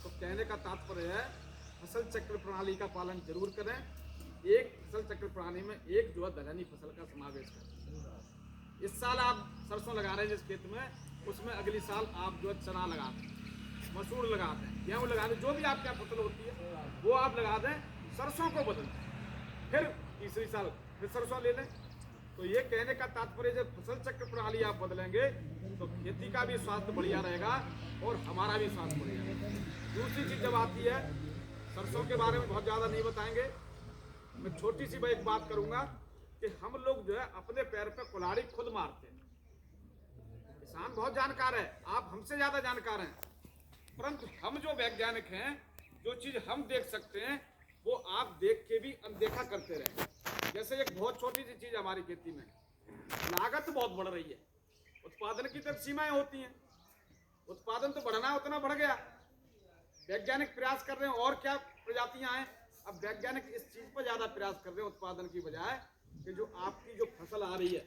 तो कहने का तात्पर्य है फसल चक्र प्रणाली का पालन जरूर करें। एक फसल चक्र प्रणाली में एक जो है दलहनी फसल का समावेश करें। इस साल आप सरसों लगा रहे हैं जिस खेत में, उसमें अगली साल आप जो है चना लगा दें, मसूर लगा दें, गेहूँ लगा दें, जो भी आपके यहाँ फसल होती है वो आप लगा दें, सरसों को बदल दें, फिर तीसरी साल फिर सरसों ले लें। तो ये कहने का तात्पर्य जब फसल चक्र प्रणाली आप बदलेंगे तो खेती का भी स्वास्थ्य बढ़िया रहेगा और हमारा भी स्वास्थ्य बढ़िया रहेगा। दूसरी चीज़ जब आती है, सरसों के बारे में बहुत ज़्यादा नहीं बताएंगे, मैं छोटी सी एक बात करूँगा कि हम लोग जो है अपने पैर पे कुल्हाड़ी खुद मारते हैं। किसान बहुत जानकार है, आप हमसे ज़्यादा जानकार हैं, परंतु हम जो वैज्ञानिक हैं, जो चीज़ हम देख सकते हैं वो आप देख के भी अनदेखा करते रहे। जैसे एक बहुत छोटी सी चीज़ हमारी खेती में, लागत बहुत बढ़ रही है, उत्पादन की तक सीमाएं होती हैं, उत्पादन तो बढ़ना है उतना बढ़ गया, वैज्ञानिक प्रयास कर रहे हैं और क्या प्रजातियां हैं। अब वैज्ञानिक इस चीज़ पर ज़्यादा प्रयास कर रहे हैं उत्पादन की बजाय कि जो आपकी जो फसल आ रही है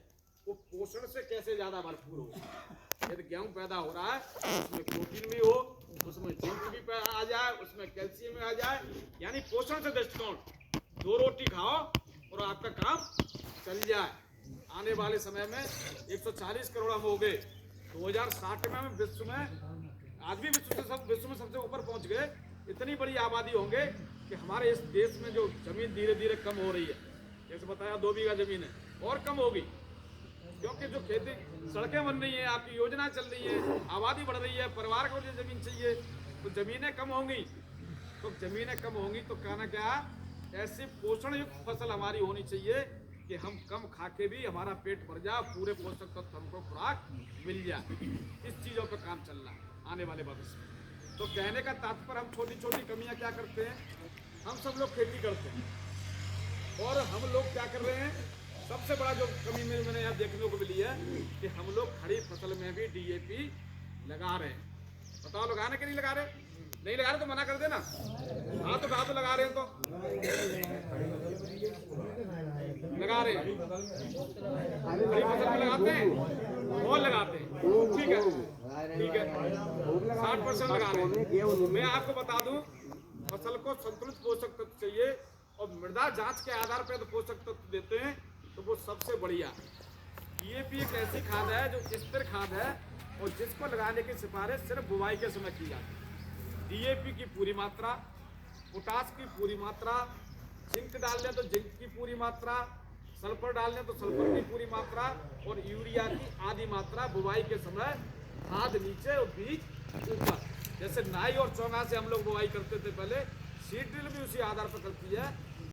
वो पोषण से कैसे ज़्यादा भरपूर हो। यदि गेहूँ पैदा हो रहा है उसमें प्रोटीन भी हो, उसमें जिंक भी आ जाए, उसमें कैल्शियम भी आ जाए, यानी पोषण से दृष्टिकोण, 2 रोटी खाओ और आपका काम चल जाए। आने वाले समय में 140 करोड़ हम हो गए, 2060 में हम विश्व में, आज भी विश्व में सबसे ऊपर पहुंच गए। इतनी बड़ी आबादी होंगे कि हमारे इस देश में जो जमीन धीरे धीरे कम हो रही है, जैसे बताया 2 बीघा जमीन है और कम होगी, क्योंकि जो खेती सड़कें बन रही हैं, आपकी योजना चल रही है, आबादी बढ़ रही है, परिवार को जो जमीन चाहिए, तो जमीनें कम होंगी। तो जमीनें कम होंगी तो कहना क्या, ऐसी पोषण युक्त फसल हमारी होनी चाहिए कि हम कम खा के भी हमारा पेट भर जाए, पूरे पोषक तत्व हमको खुराक मिल जाए। इस चीज़ों पर काम चलना है आने वाले भविष्य में। तो कहने का तात्पर्य हम छोटी छोटी कमियां क्या करते हैं, हम सब लोग खेती करते हैं और हम लोग क्या कर रहे हैं, सबसे बड़ा जो कमी मैंने यहाँ देखने को मिली है कि हम लोग खड़ी फसल में भी DAP लगा रहे हैं। बताओ लगाने के नहीं लगा रहे? नहीं लगा रहे तो मना कर देना। हाँ तो कहा तो लगा रहे हैं, तो लगा रहे हैं, खड़ी फसल में लगाते हैं और लगाते हैं, ठीक है ठीक है, 60% लगा रहे हैं। मैं आपको बता दूं, फसल को संतुलित पोषक तत्व चाहिए और मृदा जांच के आधार पर पोषक तत्व देते हैं तो वो सबसे बढ़िया। DAP एक ऐसी खाद है जो स्थिर खाद है और जिसको लगाने की सिफारिश सिर्फ बुवाई के समय की जाती है। DAP की पूरी मात्रा, पोटास की पूरी मात्रा, जिंक डाल लें तो जिंक की पूरी मात्रा, सल्फर डाल लें तो सल्फर की पूरी मात्रा और यूरिया की आधी मात्रा बुवाई के समय, खाद नीचे और बीज ऊपर। जैसे नाई और चौंगा से हम लोग बुवाई करते थे पहले, सीड ड्रिल भी उसी आधार पर करती है।